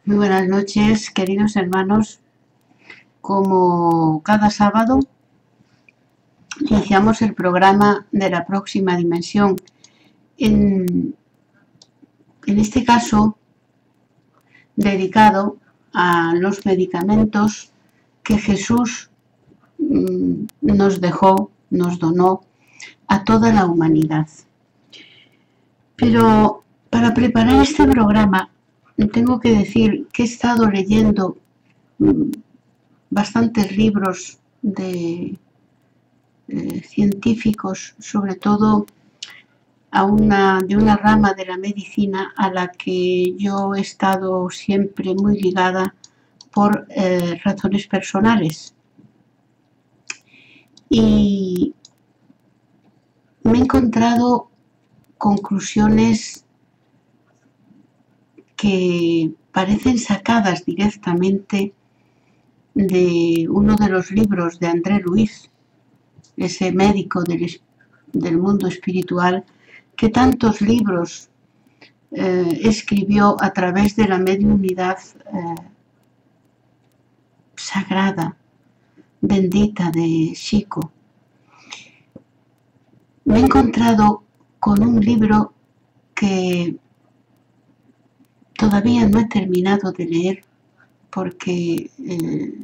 Muy buenas noches, queridos hermanos. Como cada sábado, iniciamos el programa de la próxima dimensión. En este caso, dedicado a los medicamentos que Jesús nos dejó, nos donó a toda la humanidad. Pero para preparar este programa, tengo que decir que he estado leyendo bastantes libros de científicos, sobre todo de una rama de la medicina a la que yo he estado siempre muy ligada por razones personales. Y me he encontrado conclusiones que parecen sacadas directamente de uno de los libros de André Luiz, ese médico del mundo espiritual que tantos libros escribió a través de la mediunidad sagrada, bendita de Chico. Me he encontrado con un libro que todavía no he terminado de leer porque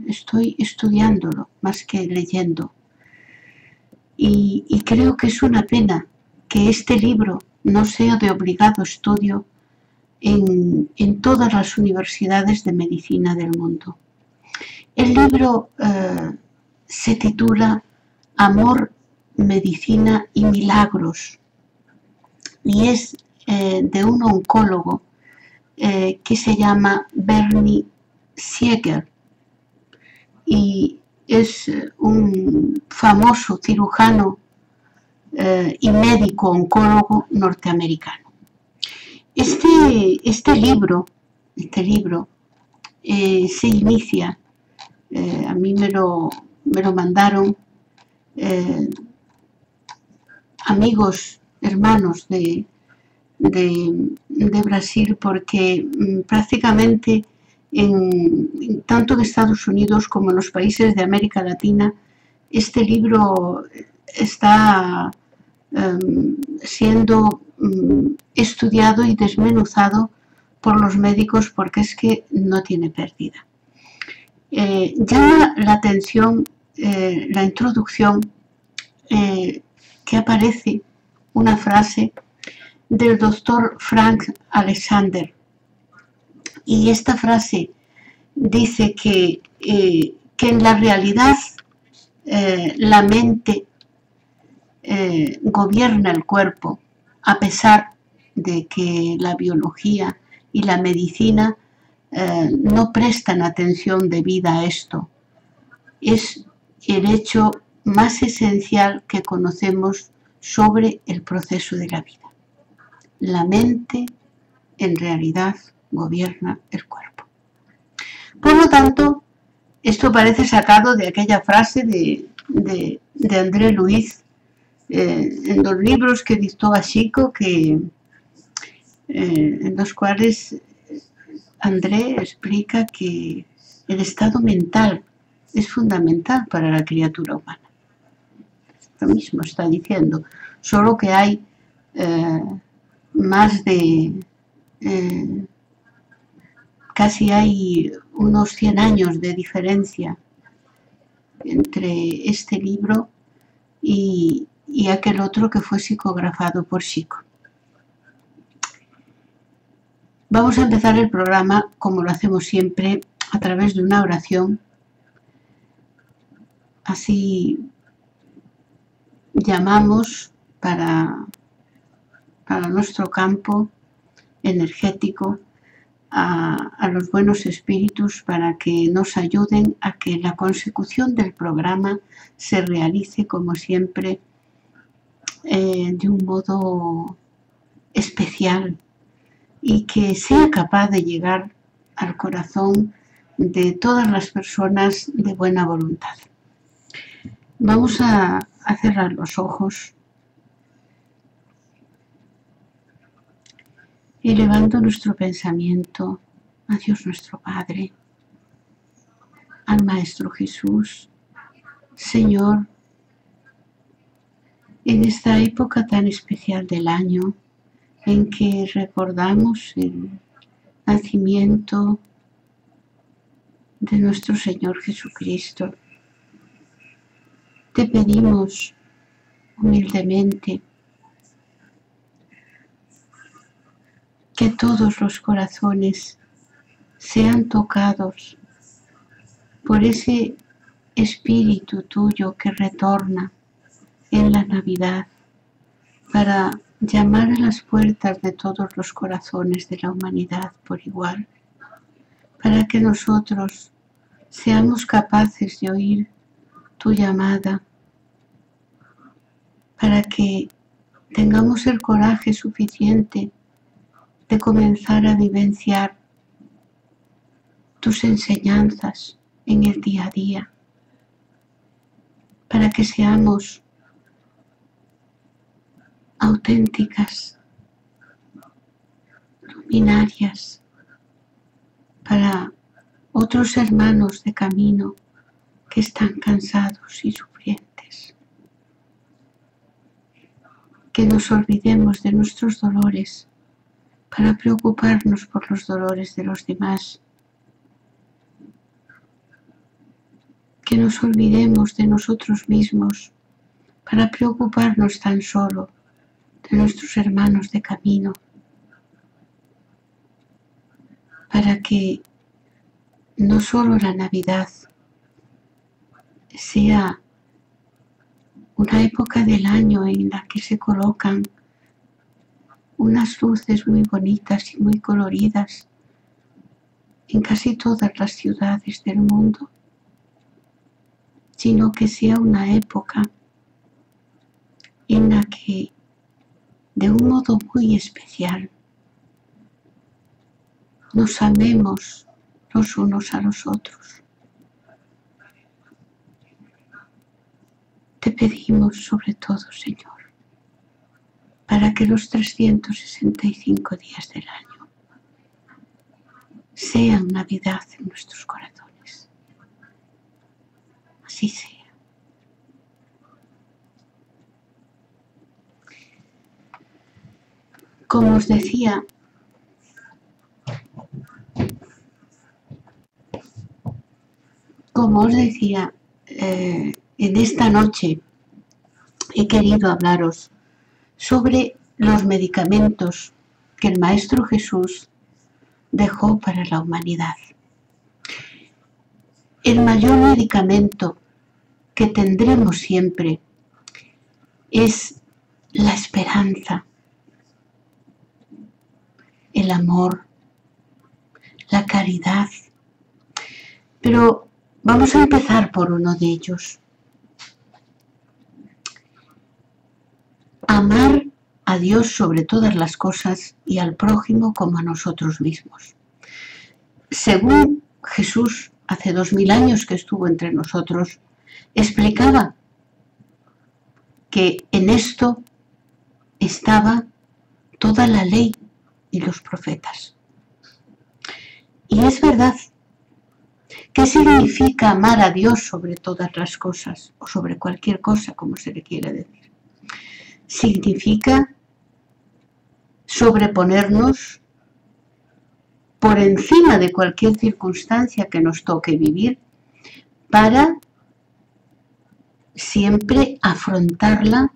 estoy estudiándolo más que leyendo. Y creo que es una pena que este libro no sea de obligado estudio en todas las universidades de medicina del mundo. El libro se titula Amor, Medicina y Milagros y es de un oncólogo que se llama Bernie Siegel y es un famoso cirujano y médico oncólogo norteamericano. Este libro se inicia, a mí me lo mandaron amigos, hermanos de Brasil, porque prácticamente tanto en Estados Unidos como en los países de América Latina, este libro está siendo estudiado y desmenuzado por los médicos porque es que no tiene pérdida. Llama la atención la introducción que aparece una frase del doctor Frank Alexander. Y esta frase dice que en la realidad la mente gobierna el cuerpo, a pesar de que la biología y la medicina no prestan atención debida a esto. Es el hecho más esencial que conocemos sobre el proceso de la vida. La mente en realidad gobierna el cuerpo. Por lo tanto, esto parece sacado de aquella frase de André Luiz en los libros que dictó a Chico, en los cuales André explica que el estado mental es fundamental para la criatura humana. Lo mismo está diciendo, solo que hay más de casi hay unos 100 años de diferencia entre este libro y aquel otro que fue psicografado por Chico. Vamos a empezar el programa, como lo hacemos siempre, a través de una oración. Así llamamos para nuestro campo energético a los buenos espíritus para que nos ayuden a que la consecución del programa se realice, como siempre, de un modo especial y que sea capaz de llegar al corazón de todas las personas de buena voluntad. Vamos a cerrar los ojos elevando nuestro pensamiento a Dios nuestro Padre, al Maestro Jesús. Señor, en esta época tan especial del año, en que recordamos el nacimiento de nuestro Señor Jesucristo, te pedimos humildemente que todos los corazones sean tocados por ese Espíritu tuyo que retorna en la Navidad para llamar a las puertas de todos los corazones de la humanidad por igual, para que nosotros seamos capaces de oír tu llamada, para que tengamos el coraje suficiente de comenzar a vivenciar tus enseñanzas en el día a día, para que seamos auténticas luminarias para otros hermanos de camino que están cansados y sufrientes. Que nos olvidemos de nuestros dolores para preocuparnos por los dolores de los demás. Que nos olvidemos de nosotros mismos para preocuparnos tan solo de nuestros hermanos de camino, para que no solo la Navidad sea una época del año en la que se colocan unas luces muy bonitas y muy coloridas en casi todas las ciudades del mundo, sino que sea una época en la que de un modo muy especial nos amemos los unos a los otros. Te pedimos sobre todo, Señor, para que los 365 días del año sean Navidad en nuestros corazones. Así sea. Como os decía, en esta noche he querido hablaros sobre los medicamentos que el Maestro Jesús dejó para la humanidad. El mayor medicamento que tendremos siempre es la esperanza, el amor, la caridad. Pero vamos a empezar por uno de ellos. Amar a Dios sobre todas las cosas y al prójimo como a nosotros mismos. Según Jesús, hace 2000 años que estuvo entre nosotros, explicaba que en esto estaba toda la ley y los profetas. Y es verdad. ¿Qué significa amar a Dios sobre todas las cosas o sobre cualquier cosa, como se le quiere decir? Significa sobreponernos por encima de cualquier circunstancia que nos toque vivir para siempre afrontarla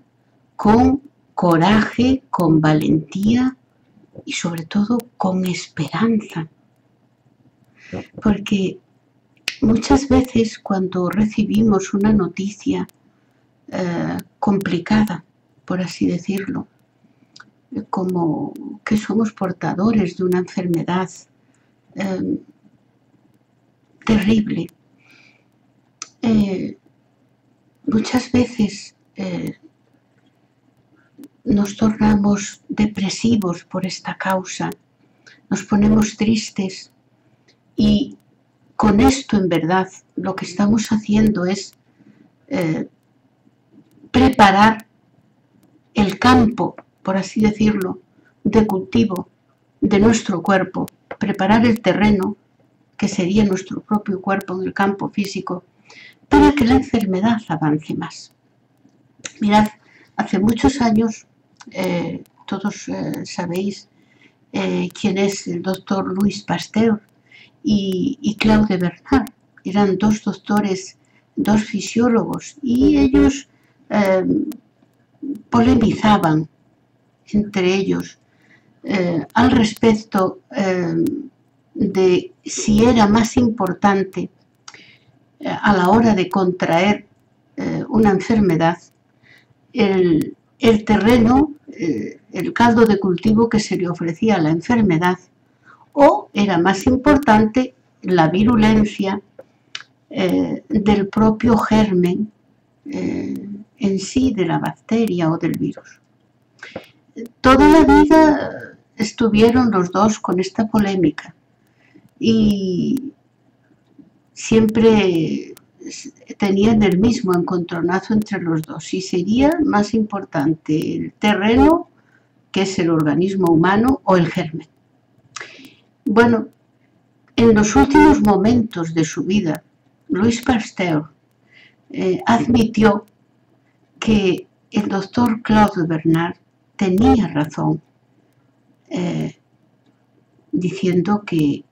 con coraje, con valentía y sobre todo con esperanza. Porque muchas veces cuando recibimos una noticia complicada, por así decirlo, como que somos portadores de una enfermedad terrible, muchas veces nos tornamos depresivos por esta causa, nos ponemos tristes y con esto en verdad lo que estamos haciendo es preparar el campo, por así decirlo, de cultivo de nuestro cuerpo preparar el terreno, que sería nuestro propio cuerpo en el campo físico, para que la enfermedad avance más. Mirad, hace muchos años, todos sabéis quién es el doctor Louis Pasteur y Claude Bernard. Eran dos doctores, dos fisiólogos, y ellos polemizaban entre ellos al respecto de si era más importante a la hora de contraer una enfermedad el terreno, el caldo de cultivo que se le ofrecía a la enfermedad, o era más importante la virulencia del propio germen en sí, de la bacteria o del virus. Toda la vida estuvieron los dos con esta polémica y siempre tenían el mismo encontronazo entre los dos, si sería más importante el terreno, que es el organismo humano, o el germen. Bueno, en los últimos momentos de su vida, Louis Pasteur admitió que el doctor Claude Bernard tenía razón, diciendo que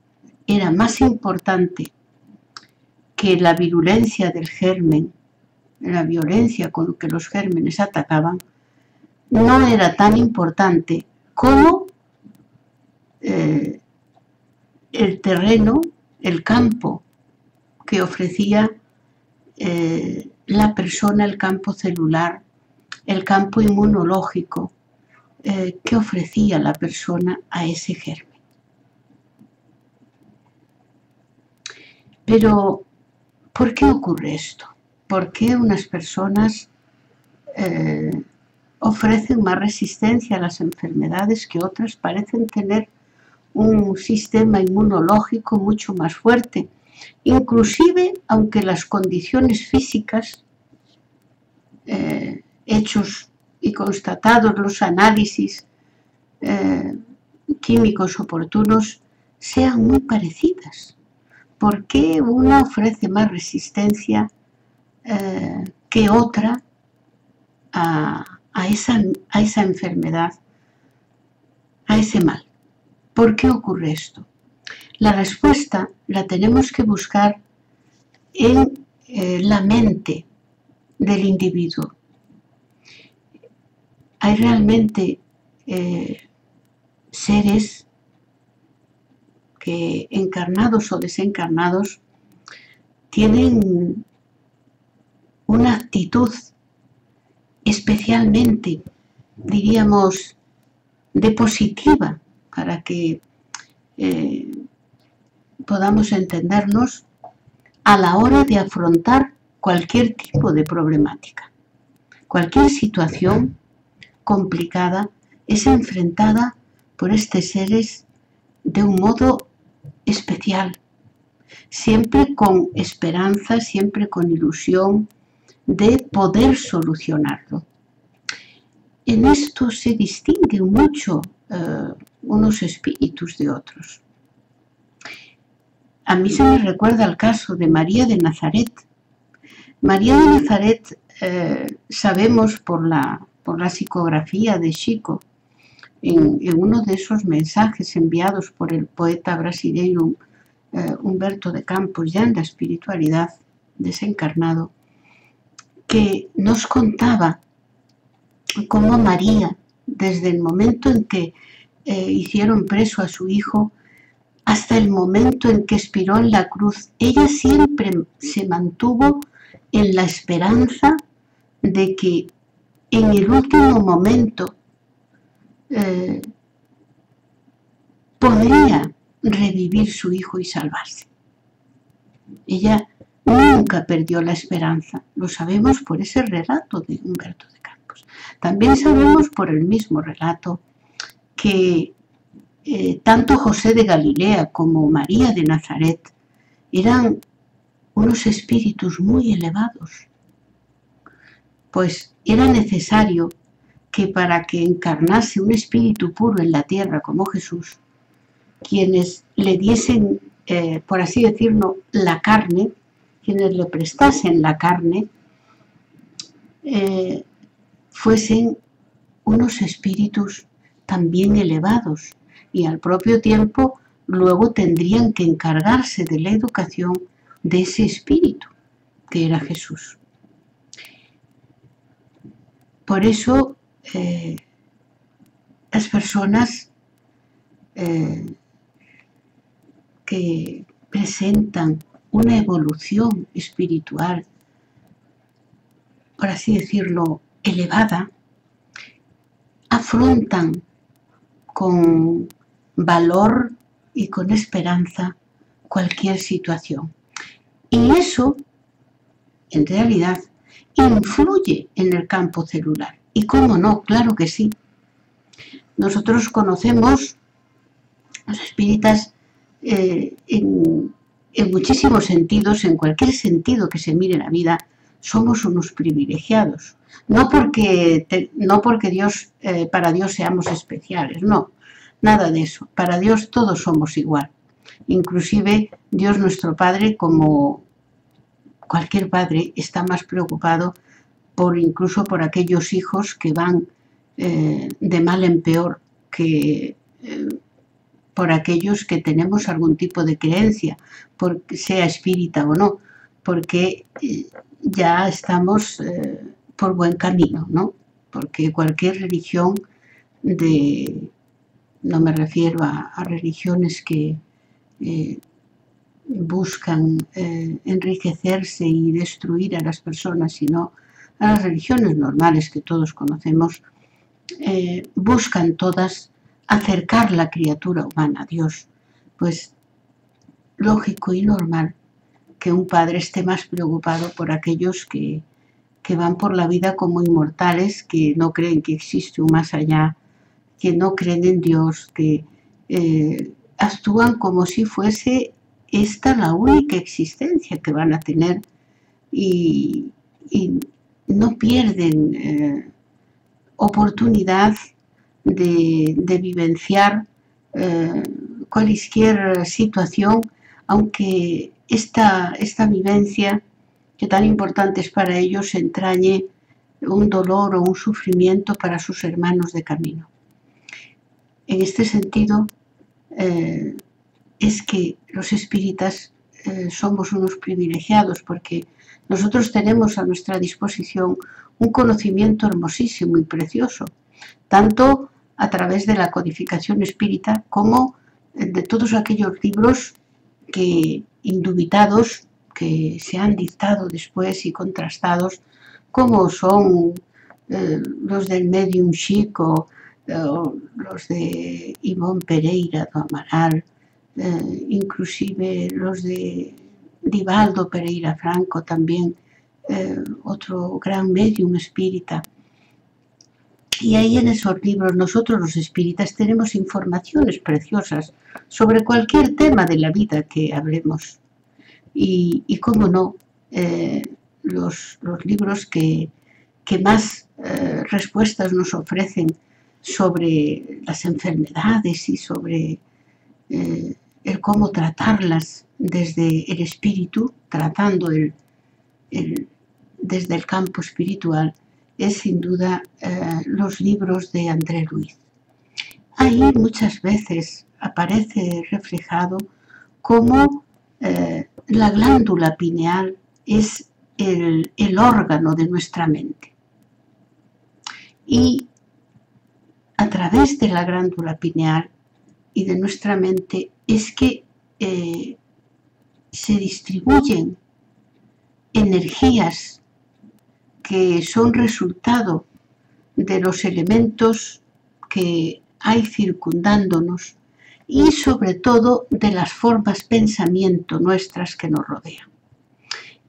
era más importante que la virulencia del germen, la violencia con que los gérmenes atacaban, no era tan importante como el terreno, el campo que ofrecía la persona, el campo celular, el campo inmunológico que ofrecía la persona a ese germen. Pero, ¿por qué ocurre esto? ¿Por qué unas personas ofrecen más resistencia a las enfermedades que otras parecen tener un sistema inmunológico mucho más fuerte? Inclusive, aunque las condiciones físicas, hechos y constatados los análisis químicos oportunos, sean muy parecidas. ¿Por qué una ofrece más resistencia que otra a esa enfermedad, a ese mal? ¿Por qué ocurre esto? La respuesta la tenemos que buscar en la mente del individuo. Hay realmente seres que, encarnados o desencarnados, tienen una actitud especialmente, diríamos, de positiva, para que podamos entendernos a la hora de afrontar cualquier tipo de problemática. Cualquier situación complicada es enfrentada por estos seres de un modo especial, siempre con esperanza, siempre con ilusión de poder solucionarlo. En esto se distinguen mucho unos espíritus de otros. A mí se me recuerda el caso de María de Nazaret. María de Nazaret, sabemos por la psicografía de Chico, en uno de esos mensajes enviados por el poeta brasileño Humberto de Campos, ya en la espiritualidad, desencarnado, que nos contaba cómo María, desde el momento en que hicieron preso a su hijo, hasta el momento en que expiró en la cruz, ella siempre se mantuvo en la esperanza de que en el último momento podría revivir su hijo y salvarse. Ella nunca perdió la esperanza. Lo sabemos por ese relato de Humberto de Campos. También sabemos por el mismo relato que tanto José de Galilea como María de Nazaret eran unos espíritus muy elevados, pues era necesario que para que encarnase un espíritu puro en la tierra como Jesús, quienes le diesen, por así decirlo, la carne, quienes le prestasen la carne, fuesen unos espíritus también elevados y al propio tiempo luego tendrían que encargarse de la educación de ese espíritu que era Jesús. Por eso las personas que presentan una evolución espiritual, por así decirlo, elevada, afrontan con valor y con esperanza cualquier situación. Y eso, en realidad, influye en el campo celular. Y cómo no, claro que sí. Nosotros conocemos, los espíritas, en muchísimos sentidos, en cualquier sentido que se mire la vida, somos unos privilegiados. No porque Dios, para Dios seamos especiales, no, nada de eso. Para Dios todos somos igual. Inclusive Dios nuestro Padre, como cualquier padre, está más preocupado incluso por aquellos hijos que van de mal en peor, que por aquellos que tenemos algún tipo de creencia, sea espírita o no, porque ya estamos por buen camino, ¿no? Porque cualquier religión no me refiero a religiones que buscan enriquecerse y destruir a las personas, sino a las religiones normales que todos conocemos, buscan todas acercar la criatura humana a Dios. Pues lógico y normal que un padre esté más preocupado por aquellos que van por la vida como inmortales, que no creen que existe un más allá, que no creen en Dios, que actúan como si fuese esta la única existencia que van a tener y no pierden oportunidad de vivenciar cualquier situación, aunque esta vivencia, que tan importante es para ellos, entrañe un dolor o un sufrimiento para sus hermanos de camino. En este sentido, es que los espíritas somos unos privilegiados, porque nosotros tenemos a nuestra disposición un conocimiento hermosísimo y precioso, tanto a través de la codificación espírita como de todos aquellos libros que, indubitados, que se han dictado después y contrastados, como son los del Medium Chico, los de Ivonne Pereira do Amaral, inclusive los de Divaldo Pereira Franco también, otro gran medium espírita. Y ahí en esos libros nosotros los espíritas tenemos informaciones preciosas sobre cualquier tema de la vida que hablemos. Y cómo no, los libros que más respuestas nos ofrecen sobre las enfermedades y sobre el cómo tratarlas desde el espíritu, tratando desde el campo espiritual, es sin duda los libros de André Luiz. Ahí muchas veces aparece reflejado cómo la glándula pineal es el órgano de nuestra mente. Y a través de la glándula pineal y de nuestra mente es que se distribuyen energías que son resultado de los elementos que hay circundándonos y sobre todo de las formas pensamiento nuestras que nos rodean.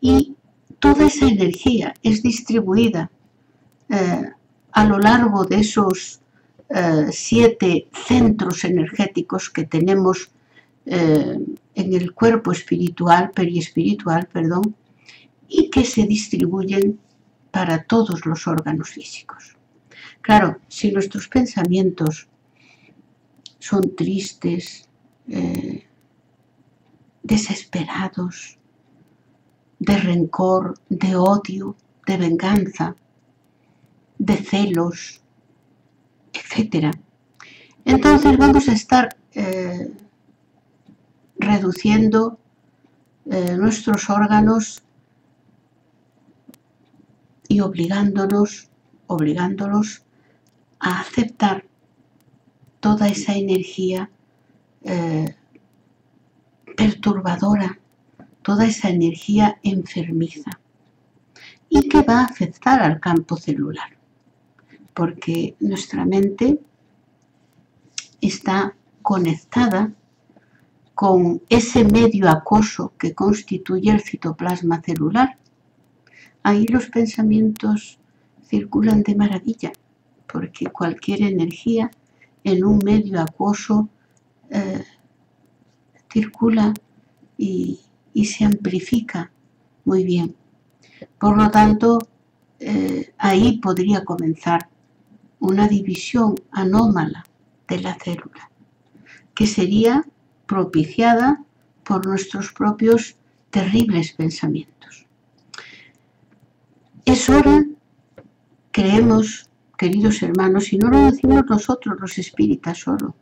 Y toda esa energía es distribuida a lo largo de esos 7 centros energéticos que tenemos en el cuerpo espiritual, periespiritual, perdón, y que se distribuyen para todos los órganos físicos. Claro, si nuestros pensamientos son tristes, desesperados, de rencor, de odio, de venganza, de celos, etc. Entonces vamos a estar reduciendo nuestros órganos y obligándolos a aceptar toda esa energía perturbadora, toda esa energía enfermiza y que va a afectar al campo celular, porque nuestra mente está conectada con ese medio acuoso que constituye el citoplasma celular. Ahí los pensamientos circulan de maravilla, porque cualquier energía en un medio acuoso circula y se amplifica muy bien. Por lo tanto, ahí podría comenzar una división anómala de la célula, que sería propiciada por nuestros propios terribles pensamientos. Es hora, creemos, queridos hermanos, y no lo decimos nosotros los espíritas solo,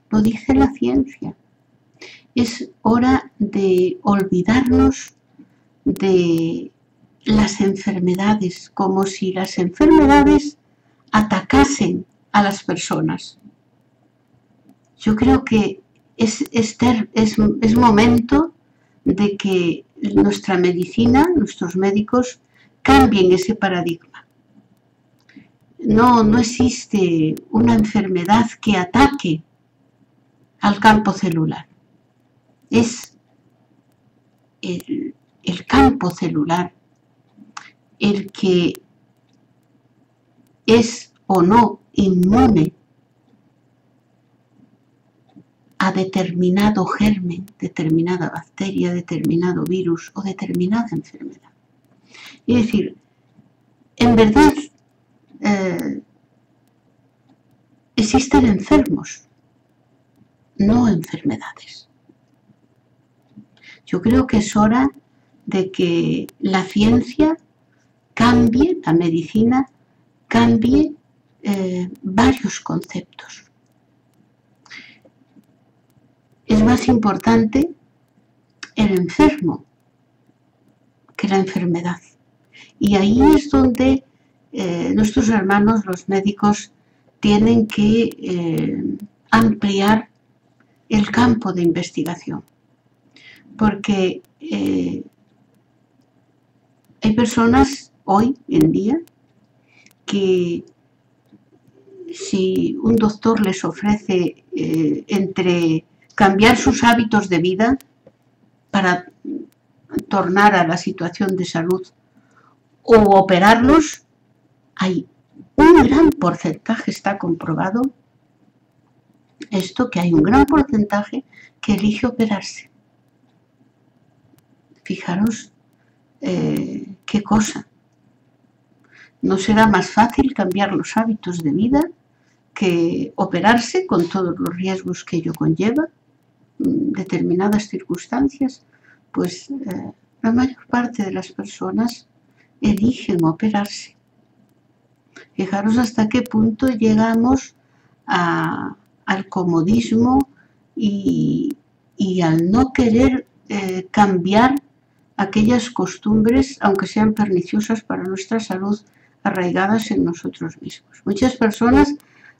lo dice la ciencia. Es hora de olvidarnos de las enfermedades, como si las enfermedades atacasen a las personas. Yo creo que es momento de que nuestra medicina, nuestros médicos, cambien ese paradigma. No existe una enfermedad que ataque al campo celular. Es el campo celular el que es o no inmune a determinado germen, determinada bacteria, determinado virus o determinada enfermedad. Es decir, en verdad existen enfermos, no enfermedades. Yo creo que es hora de que la ciencia cambie, la medicina cambie varios conceptos. Es más importante el enfermo que la enfermedad. Y ahí es donde nuestros hermanos, los médicos, tienen que ampliar el campo de investigación. Porque hay personas hoy en día que si un doctor les ofrece entre cambiar sus hábitos de vida para tornar a la situación de salud o operarlos, hay un gran porcentaje, está comprobado esto, que hay un gran porcentaje que elige operarse. Fijaros qué cosa. ¿No será más fácil cambiar los hábitos de vida que operarse con todos los riesgos que ello conlleva? Determinadas circunstancias, pues la mayor parte de las personas eligen operarse. Fijaros hasta qué punto llegamos al comodismo y al no querer cambiar aquellas costumbres, aunque sean perniciosas para nuestra salud, arraigadas en nosotros mismos. Muchas personas,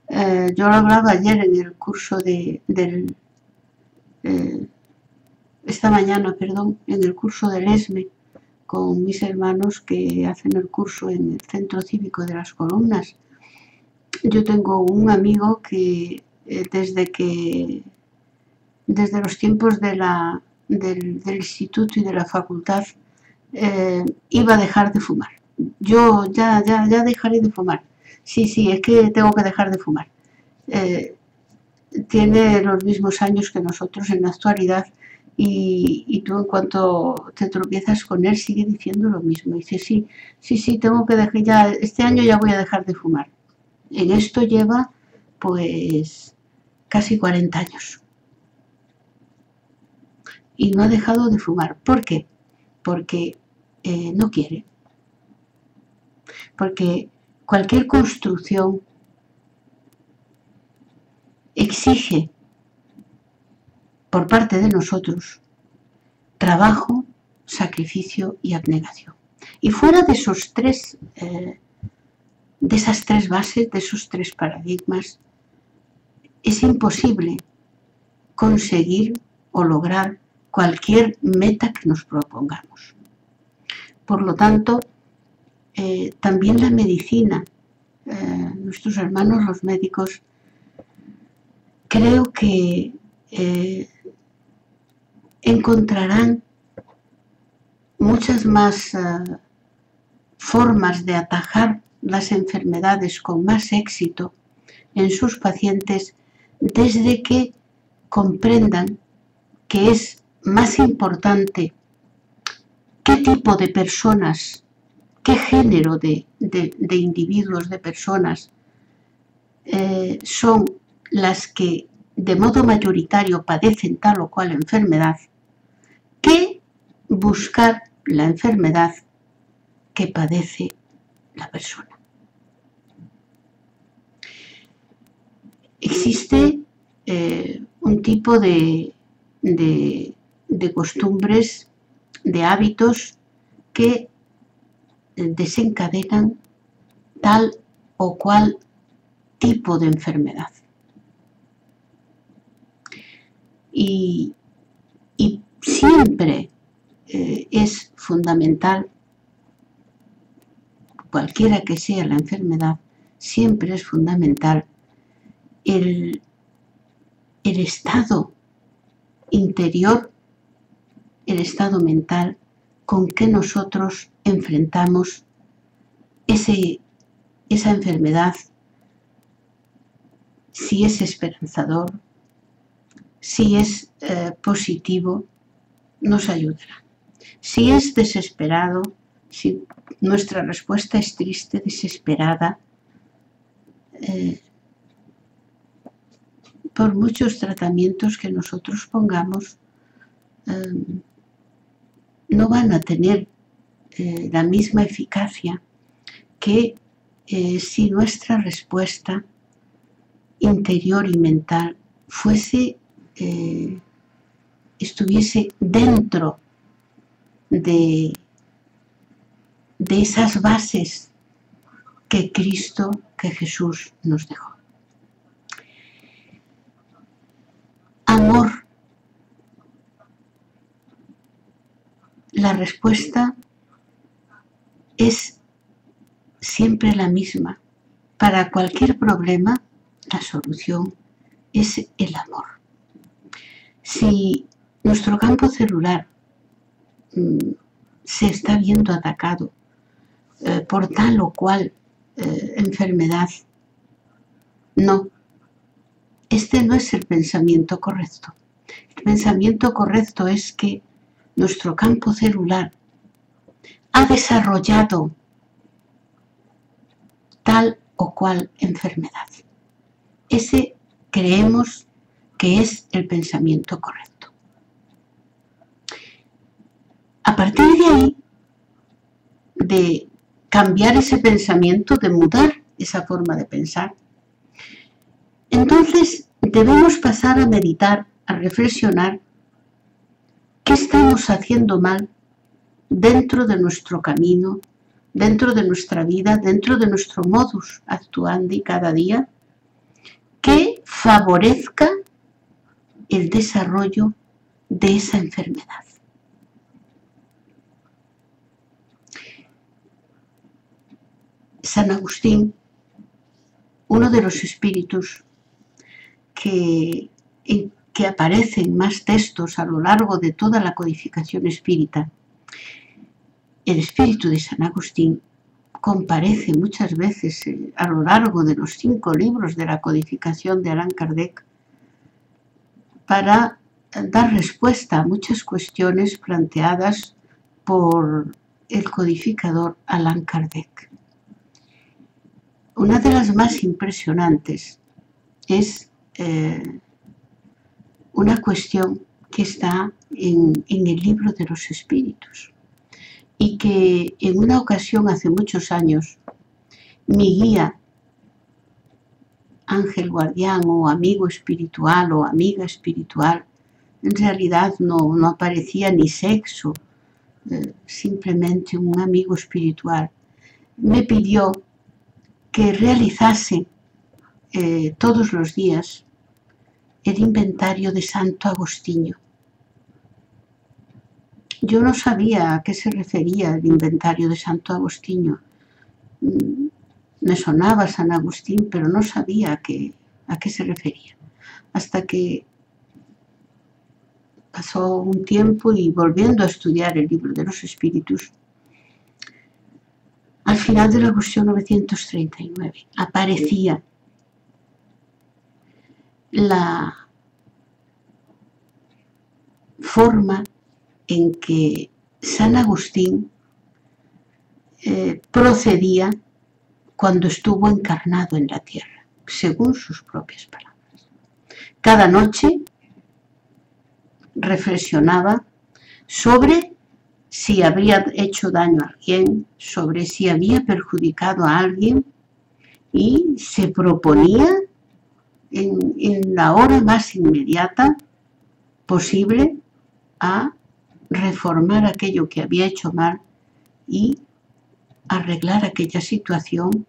yo lo hablaba ayer en el curso esta mañana, perdón, en el curso del ESME, con mis hermanos que hacen el curso en el Centro Cívico de las Columnas. Yo tengo un amigo que desde los tiempos del instituto y de la facultad iba a dejar de fumar. Yo ya dejaré de fumar. Sí, es que tengo que dejar de fumar. Tiene los mismos años que nosotros en la actualidad y tú, en cuanto te tropiezas con él, sigue diciendo lo mismo. Dice, sí, tengo que dejar, ya este año ya voy a dejar de fumar. En esto lleva pues casi 40 años. y no ha dejado de fumar. ¿Por qué? Porque no quiere. Porque cualquier construcción exige por parte de nosotros trabajo, sacrificio y abnegación. Y fuera de esos tres, de esas tres bases, de esos tres paradigmas, es imposible conseguir o lograr cualquier meta que nos propongamos. Por lo tanto, también la medicina, nuestros hermanos los médicos, creo que encontrarán muchas más formas de atajar las enfermedades con más éxito en sus pacientes desde que comprendan que es más importante qué tipo de personas, qué género de individuos, de personas son las que de modo mayoritario padecen tal o cual enfermedad, que buscar la enfermedad que padece la persona. Existe un tipo de costumbres, de hábitos que desencadenan tal o cual tipo de enfermedad. Y siempre es fundamental, cualquiera que sea la enfermedad, siempre es fundamental el estado interior, el estado mental con que nosotros enfrentamos esa enfermedad, si es esperanzador, si es positivo, nos ayudará. Si es desesperado, si nuestra respuesta es triste, desesperada, por muchos tratamientos que nosotros pongamos, no van a tener la misma eficacia que si nuestra respuesta interior y mental estuviese dentro de esas bases que Cristo, que Jesús nos dejó. Amor. La respuesta es siempre la misma. Para cualquier problema, la solución es el amor. Si nuestro campo celular se está viendo atacado por tal o cual enfermedad, no. Este no es el pensamiento correcto. El pensamiento correcto es que nuestro campo celular ha desarrollado tal o cual enfermedad. Ese creemos que es el pensamiento correcto. A partir de ahí, de cambiar ese pensamiento, de mudar esa forma de pensar, entonces debemos pasar a meditar, a reflexionar qué estamos haciendo mal dentro de nuestro camino, dentro de nuestra vida, dentro de nuestro modus actuandi cada día, que favorezca el desarrollo de esa enfermedad. San Agustín, uno de los espíritus que aparecen más textos a lo largo de toda la codificación espírita, el espíritu de San Agustín comparece muchas veces a lo largo de los 5 libros de la codificación de Allan Kardec para dar respuesta a muchas cuestiones planteadas por el codificador Allan Kardec. Una de las más impresionantes es una cuestión que está en el libro de los espíritus. Y que en una ocasión, hace muchos años, mi guía, ángel guardián o amigo espiritual o amiga espiritual, en realidad no aparecía ni sexo, simplemente un amigo espiritual, me pidió que realizase todos los días el inventario de Santo Agustinho. Yo no sabía a qué se refería el inventario de Santo Agustinho. Me sonaba San Agustín, pero no sabía a qué se refería. Hasta que pasó un tiempo y volviendo a estudiar el libro de los espíritus, al final de la cuestión 939 aparecía la forma en que San Agustín procedía cuando estuvo encarnado en la tierra, según sus propias palabras. Cada noche reflexionaba sobre si habría hecho daño a alguien, sobre si había perjudicado a alguien y se proponía en la hora más inmediata posible a reformar aquello que había hecho mal y arreglar aquella situación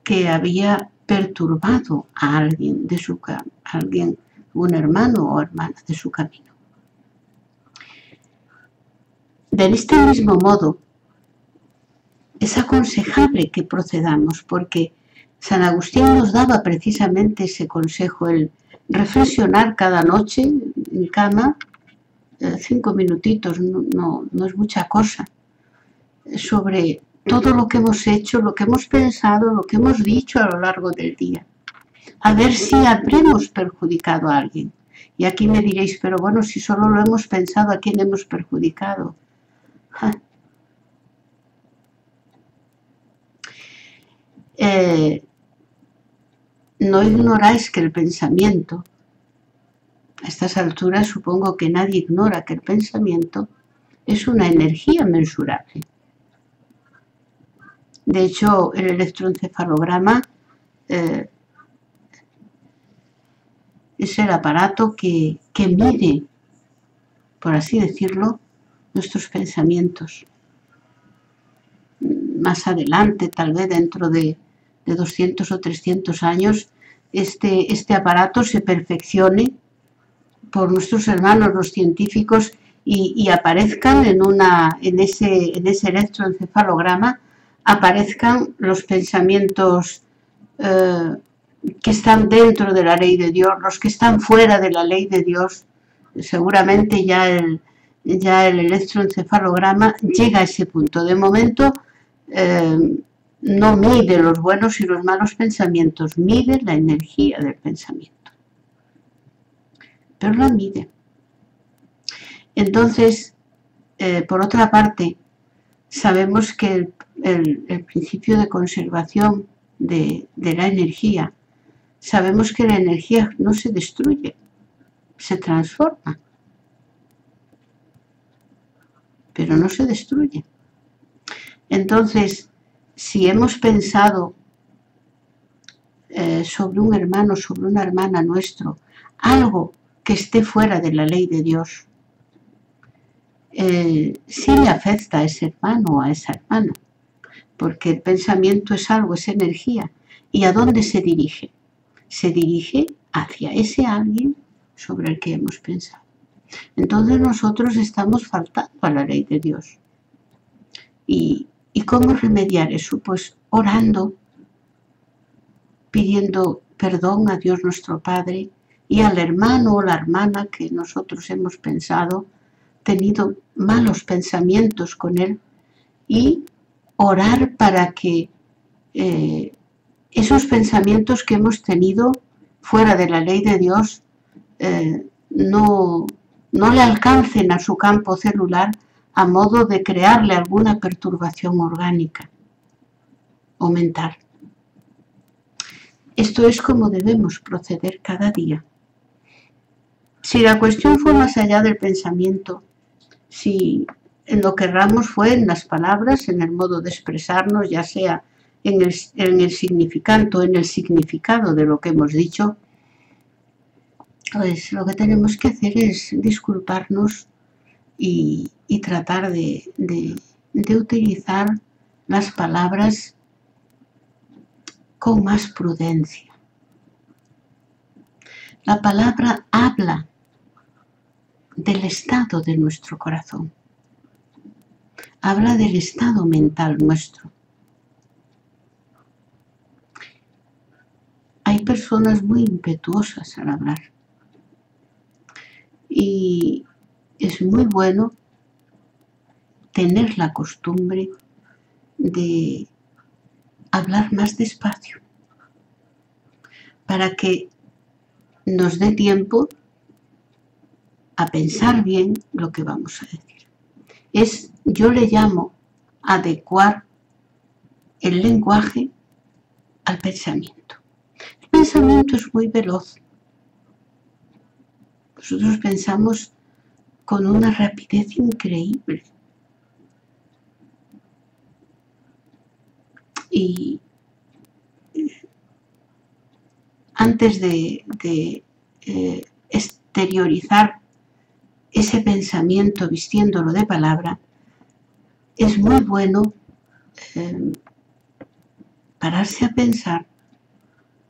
que había perturbado a alguien un hermano o hermana de su camino. De este mismo modo, es aconsejable que procedamos, porque San Agustín nos daba precisamente ese consejo, el reflexionar cada noche en cama, 5 minutitos, no es mucha cosa, sobre todo lo que hemos hecho, lo que hemos pensado, lo que hemos dicho a lo largo del día. A ver si habremos perjudicado a alguien. Y aquí me diréis, pero bueno, si solo lo hemos pensado, ¿a quién hemos perjudicado? No ignoráis que el pensamiento, a estas alturas supongo que nadie ignora que el pensamiento es una energía mensurable. De hecho, el electroencefalograma es el aparato que mide, por así decirlo, nuestros pensamientos. Más adelante, tal vez dentro de 200 o 300 años, este aparato se perfeccione por nuestros hermanos los científicos y aparezcan en ese electroencefalograma, aparezcan los pensamientos que están dentro de la ley de Dios, los que están fuera de la ley de Dios. Seguramente ya el electroencefalograma llega a ese punto. De momento no mide los buenos y los malos pensamientos, mide la energía del pensamiento, pero la mide. Entonces, por otra parte, sabemos que el principio de conservación de la energía, sabemos que la energía no se destruye, se transforma, pero no se destruye. Entonces, si hemos pensado sobre un hermano, sobre una hermana nuestro, algo que esté fuera de la ley de Dios, sí le afecta a ese hermano o a esa hermana, porque el pensamiento es algo, es energía. ¿Y a dónde se dirige? Se dirige hacia ese alguien sobre el que hemos pensado. Entonces nosotros estamos faltando a la ley de Dios. ¿Y cómo remediar eso? Pues orando, pidiendo perdón a Dios nuestro Padre y al hermano o la hermana que nosotros hemos tenido malos pensamientos con él, y orar para que esos pensamientos que hemos tenido fuera de la ley de Dios no le alcancen a su campo celular a modo de crearle alguna perturbación orgánica o mental. Esto es como debemos proceder cada día. Si la cuestión fue más allá del pensamiento, si en lo que erramos fue en las palabras, en el modo de expresarnos, ya sea en el significante o en el significado de lo que hemos dicho, pues lo que tenemos que hacer es disculparnos y tratar de utilizar las palabras con más prudencia. La palabra habla del estado de nuestro corazón, habla del estado mental nuestro. Hay personas muy impetuosas al hablar y es muy bueno tener la costumbre de hablar más despacio para que nos dé tiempo a pensar bien lo que vamos a decir. Yo le llamo adecuar el lenguaje al pensamiento. El pensamiento es muy veloz. Nosotros pensamos con una rapidez increíble. Y antes de exteriorizar ese pensamiento vistiéndolo de palabra, es muy bueno pararse a pensar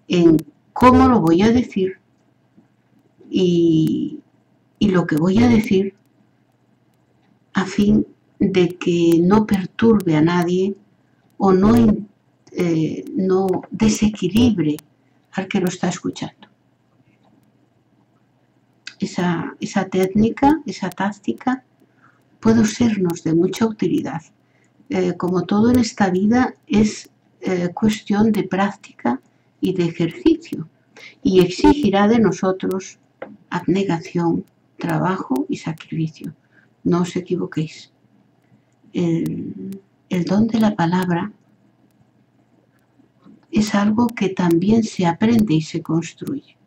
en cómo lo voy a decir y lo que voy a decir a fin de que no perturbe a nadie o no desequilibre al que lo está escuchando. Esa técnica, esa táctica, puede sernos de mucha utilidad. Como todo en esta vida, es cuestión de práctica y de ejercicio, y exigirá de nosotros abnegación, trabajo y sacrificio. No os equivoquéis. El don de la palabra es algo que también se aprende y se construye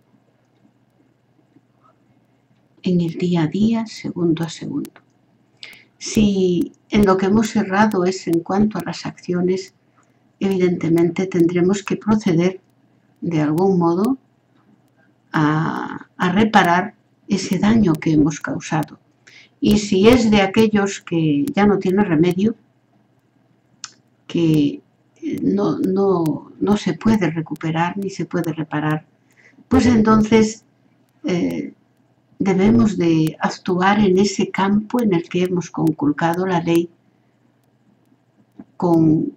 en el día a día, segundo a segundo. Si en lo que hemos errado es en cuanto a las acciones, evidentemente tendremos que proceder de algún modo a reparar ese daño que hemos causado. Y si es de aquellos que ya no tiene remedio, que no se puede recuperar ni se puede reparar, pues entonces debemos de actuar en ese campo en el que hemos conculcado la ley con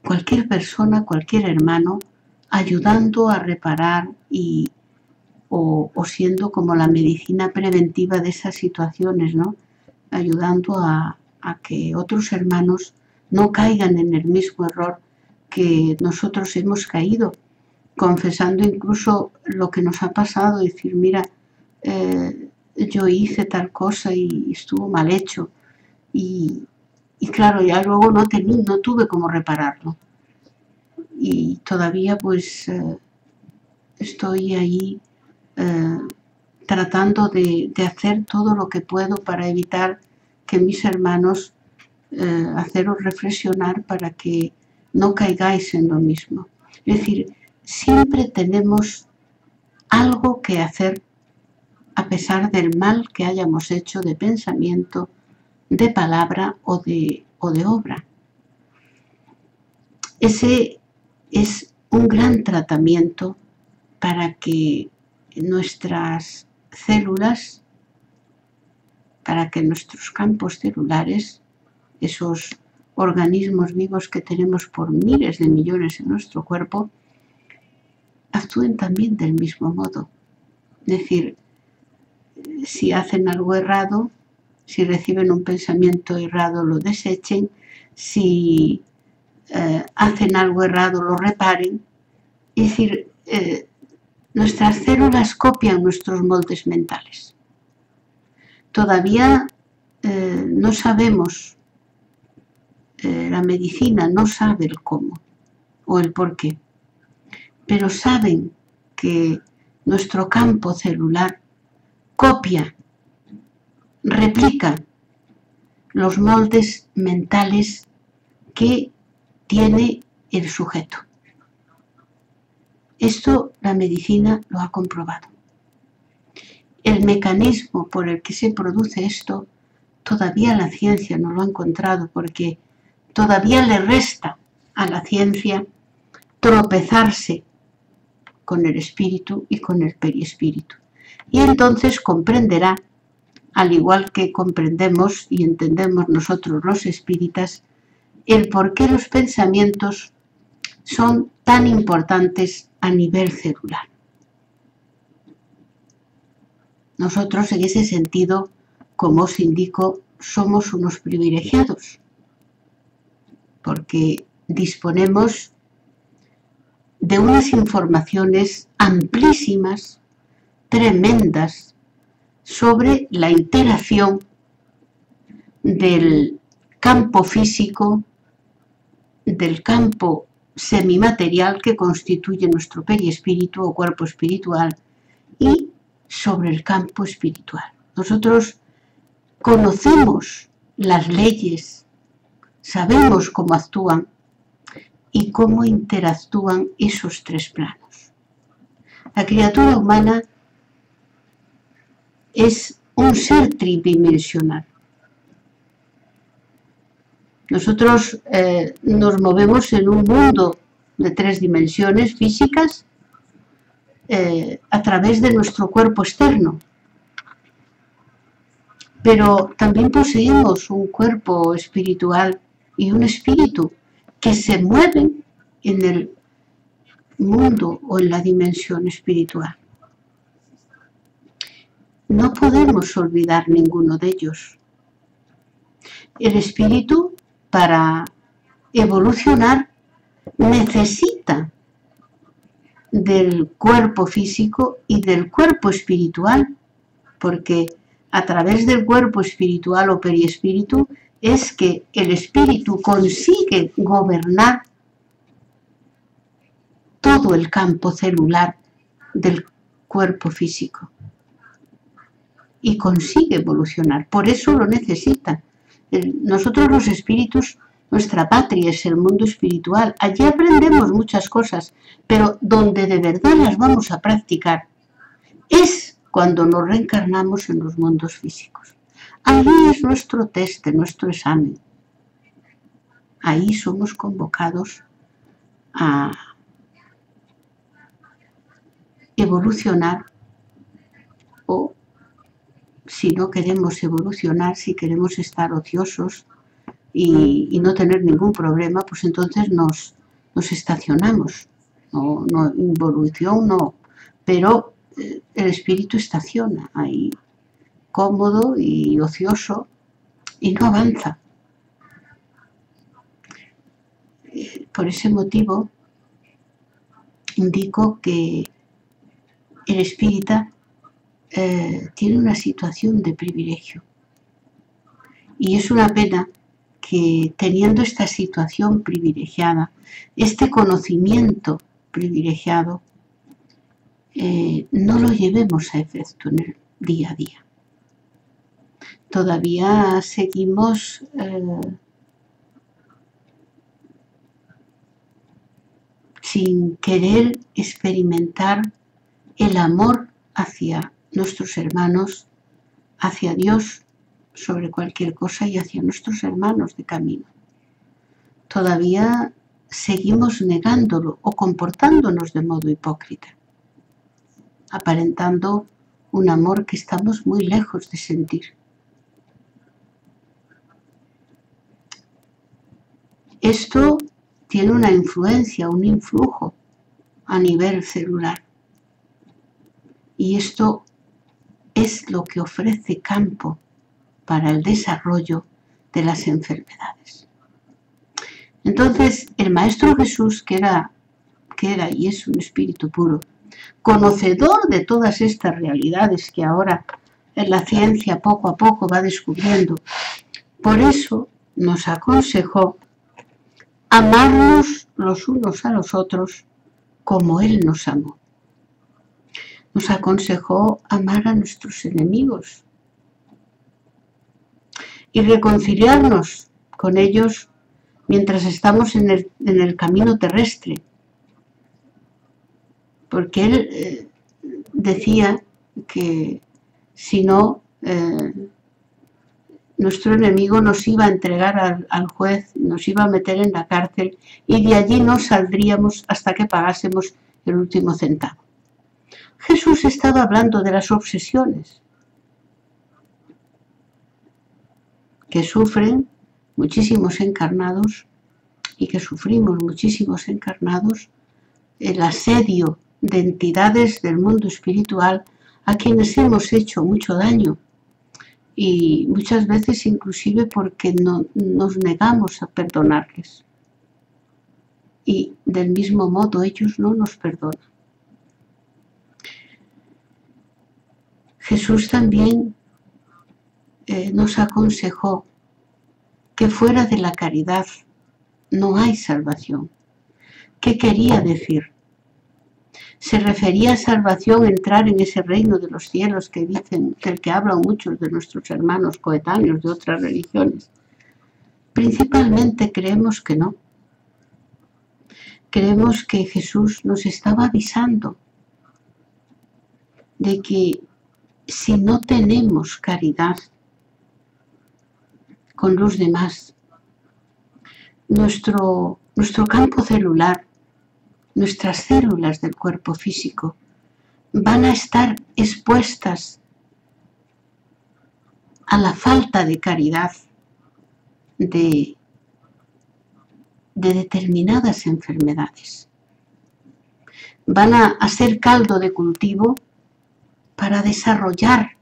cualquier persona, cualquier hermano, ayudando a reparar o siendo como la medicina preventiva de esas situaciones, ¿no? Ayudando a que otros hermanos no caigan en el mismo error que nosotros hemos caído, confesando incluso lo que nos ha pasado, decir, mira, yo hice tal cosa y estuvo mal hecho. Y claro, ya luego no tuve cómo repararlo. Y todavía pues estoy ahí tratando de hacer todo lo que puedo para evitar que mis hermanos, haceros reflexionar para que no caigáis en lo mismo. Es decir, siempre tenemos algo que hacer a pesar del mal que hayamos hecho de pensamiento, de palabra o de obra. Ese es un gran tratamiento para que nuestras células, para que nuestros campos celulares, esos organismos vivos que tenemos por miles de millones en nuestro cuerpo, actúen también del mismo modo. Es decir, si hacen algo errado, si reciben un pensamiento errado, lo desechen, si hacen algo errado, lo reparen. Es decir, nuestras células copian nuestros moldes mentales. Todavía no sabemos, la medicina no sabe el cómo o el por qué, pero saben que nuestro campo celular copia, replica los moldes mentales que tiene el sujeto. Esto la medicina lo ha comprobado. El mecanismo por el que se produce esto, todavía la ciencia no lo ha encontrado, porque todavía le resta a la ciencia tropezarse con el espíritu y con el perispíritu. Y entonces comprenderá, al igual que comprendemos y entendemos nosotros los espíritas, el por qué los pensamientos son tan importantes a nivel celular. Nosotros en ese sentido, como os indico, somos unos privilegiados, porque disponemos de unas informaciones amplísimas, tremendas, sobre la interacción del campo físico, del campo semimaterial que constituye nuestro perispíritu o cuerpo espiritual, y sobre el campo espiritual. Nosotros conocemos las leyes, sabemos cómo actúan y cómo interactúan esos tres planos. La criatura humana es un ser tridimensional. Nosotros nos movemos en un mundo de 3 dimensiones físicas a través de nuestro cuerpo externo. Pero también poseemos un cuerpo espiritual y un espíritu que se mueven en el mundo o en la dimensión espiritual. No podemos olvidar ninguno de ellos. El espíritu, para evolucionar, necesita del cuerpo físico y del cuerpo espiritual, porque a través del cuerpo espiritual o periespíritu es que el espíritu consigue gobernar todo el campo celular del cuerpo físico y consigue evolucionar. Por eso lo necesita. Nosotros los espíritus, nuestra patria es el mundo espiritual. Allí aprendemos muchas cosas, pero donde de verdad las vamos a practicar es cuando nos reencarnamos en los mundos físicos. Ahí es nuestro test, nuestro examen. Ahí somos convocados a evolucionar, o si no queremos evolucionar, si queremos estar ociosos y no tener ningún problema, pues entonces nos estacionamos. No, evolución no, pero el espíritu estaciona ahí, cómodo y ocioso, y no avanza. Por ese motivo indico que el espírita tiene una situación de privilegio, y es una pena que, teniendo esta situación privilegiada, este conocimiento privilegiado, no lo llevemos a efecto en el día a día. Todavía seguimos sin querer experimentar el amor hacia nuestros hermanos, hacia Dios sobre cualquier cosa y hacia nuestros hermanos de camino. Todavía seguimos negándolo o comportándonos de modo hipócrita, aparentando un amor que estamos muy lejos de sentir. Esto tiene una influencia, un influjo a nivel celular, y esto es lo que ofrece campo para el desarrollo de las enfermedades. Entonces, el Maestro Jesús, que era y es un espíritu puro, conocedor de todas estas realidades que ahora la ciencia poco a poco va descubriendo, por eso nos aconsejó amarnos los unos a los otros como Él nos amó. nos aconsejó amar a nuestros enemigos y reconciliarnos con ellos mientras estamos en el camino terrestre. Porque él decía que si no, nuestro enemigo nos iba a entregar al juez, nos iba a meter en la cárcel y de allí no saldríamos hasta que pagásemos el último centavo. Jesús estaba hablando de las obsesiones que sufren muchísimos encarnados y que sufrimos muchísimos encarnados, el asedio de entidades del mundo espiritual a quienes hemos hecho mucho daño y muchas veces inclusive porque no nos negamos a perdonarles y del mismo modo ellos no nos perdonan. Jesús también nos aconsejó que fuera de la caridad no hay salvación. ¿Qué quería decir? Se refería a salvación, entrar en ese reino de los cielos que dicen, del que hablan muchos de nuestros hermanos coetáneos de otras religiones. Principalmente creemos que no. Creemos que Jesús nos estaba avisando de que si no tenemos caridad con los demás, nuestro campo celular, nuestras células del cuerpo físico van a estar expuestas a la falta de caridad de determinadas enfermedades. Van a ser caldo de cultivo para desarrollar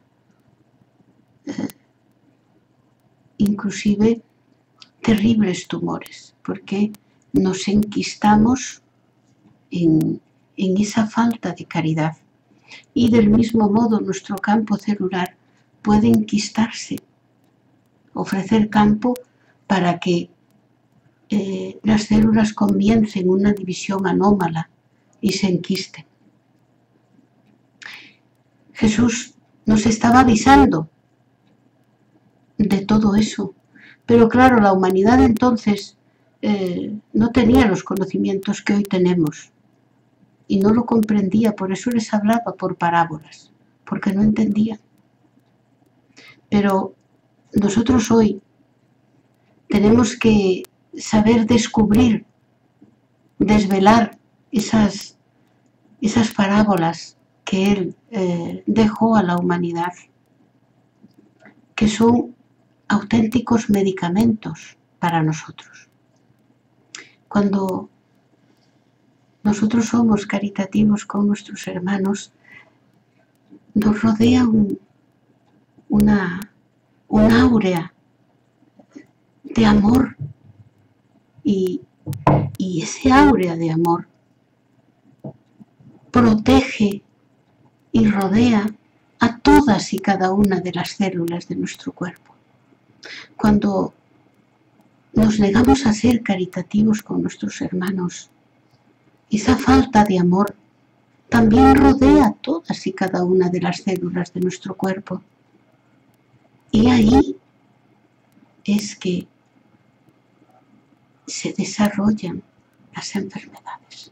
inclusive terribles tumores, porque nos enquistamos en esa falta de caridad. Y del mismo modo nuestro campo celular puede enquistarse, ofrecer campo para que las células comiencen una división anómala y se enquisten. Jesús nos estaba avisando de todo eso, pero claro, la humanidad entonces no tenía los conocimientos que hoy tenemos y no lo comprendía, por eso les hablaba por parábolas, porque no entendían. Pero nosotros hoy tenemos que saber descubrir, desvelar esas parábolas que él dejó a la humanidad, que son auténticos medicamentos para nosotros. Cuando nosotros somos caritativos con nuestros hermanos, nos rodea una áurea de amor y ese áurea de amor protege y rodea a todas y cada una de las células de nuestro cuerpo. Cuando nos negamos a ser caritativos con nuestros hermanos, esa falta de amor también rodea a todas y cada una de las células de nuestro cuerpo. Y ahí es que se desarrollan las enfermedades.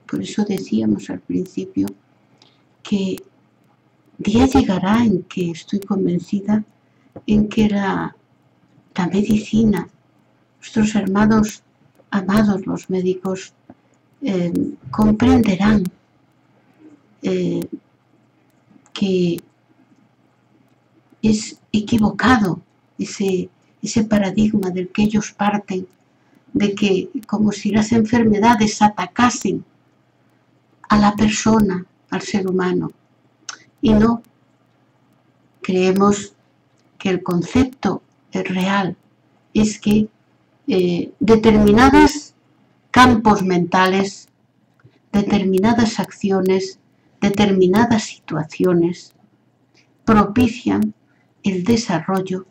Por eso decíamos al principio que día llegará en que estoy convencida en que la medicina, nuestros hermanos amados, los médicos, comprenderán que es equivocado ese paradigma del que ellos parten, de que como si las enfermedades atacasen a la persona, al ser humano. Y no, creemos que el concepto real es que determinados campos mentales, determinadas acciones, determinadas situaciones propician el desarrollo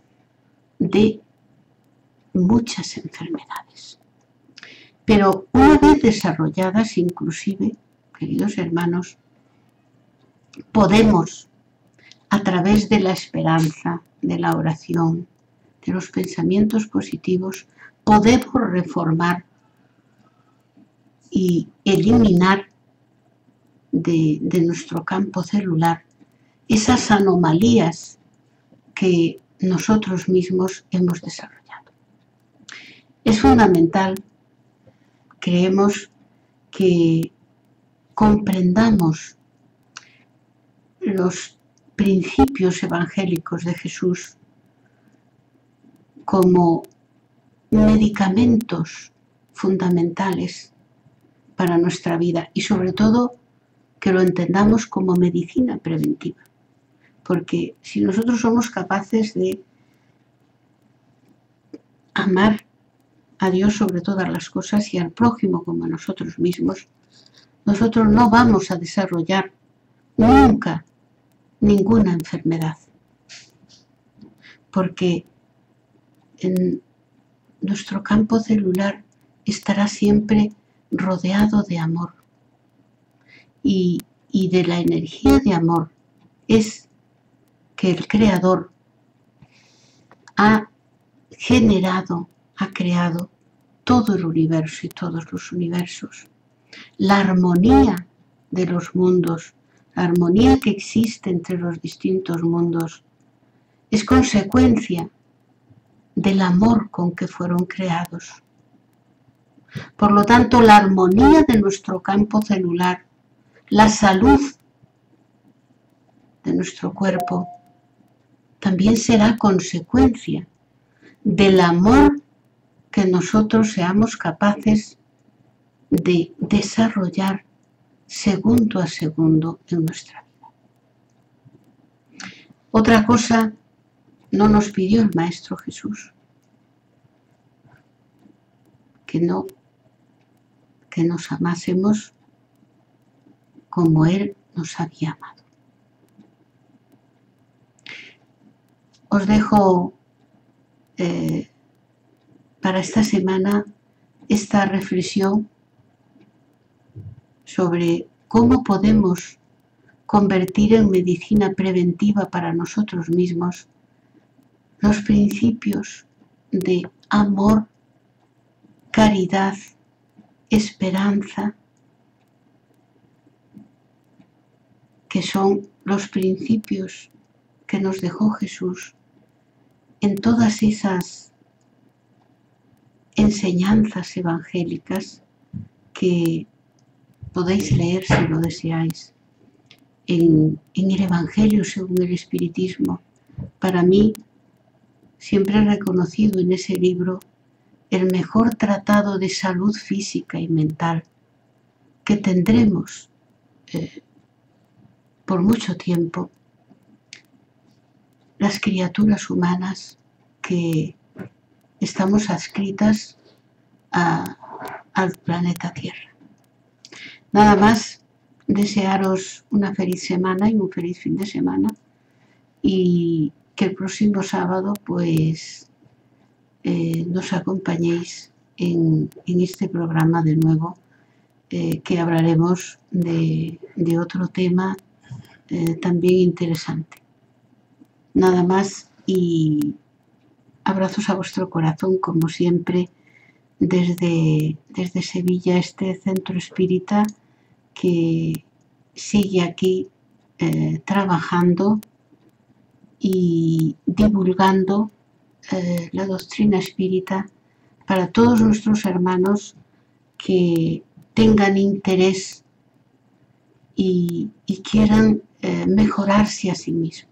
de muchas enfermedades. Pero una vez desarrolladas, inclusive, queridos hermanos, podemos, a través de la esperanza, de la oración, de los pensamientos positivos, podemos reformar y eliminar de nuestro campo celular esas anomalías que nosotros mismos hemos desarrollado. Es fundamental, creemos, que comprendamos los principios evangélicos de Jesús como medicamentos fundamentales para nuestra vida y sobre todo que lo entendamos como medicina preventiva. Porque si nosotros somos capaces de amar a Dios sobre todas las cosas y al prójimo como a nosotros mismos, nosotros no vamos a desarrollar nunca ninguna enfermedad. Porque en nuestro campo celular estará siempre rodeado de amor. Y de la energía de amor es que el Creador ha generado, ha creado todo el universo y todos los universos. La armonía de los mundos, la armonía que existe entre los distintos mundos, es consecuencia del amor con que fueron creados. Por lo tanto, la armonía de nuestro campo celular, la salud de nuestro cuerpo, también será consecuencia del amor que nosotros seamos capaces de desarrollar segundo a segundo en nuestra vida. Otra cosa no nos pidió el Maestro Jesús, que nos amásemos como Él nos había amado. Os dejo para esta semana esta reflexión sobre cómo podemos convertir en medicina preventiva para nosotros mismos los principios de amor, caridad, esperanza, que son los principios que nos dejó Jesús en todas esas enseñanzas evangélicas que podéis leer si lo deseáis en el Evangelio según el Espiritismo. Para mí, siempre he reconocido en ese libro el mejor tratado de salud física y mental que tendremos por mucho tiempo las criaturas humanas que estamos adscritas al planeta Tierra. Nada más, desearos una feliz semana y un feliz fin de semana y que el próximo sábado pues nos acompañéis en este programa de nuevo que hablaremos de otro tema también interesante. Nada más y abrazos a vuestro corazón como siempre desde Sevilla, este centro espírita que sigue aquí trabajando y divulgando la doctrina espírita para todos nuestros hermanos que tengan interés y quieran mejorarse a sí mismos.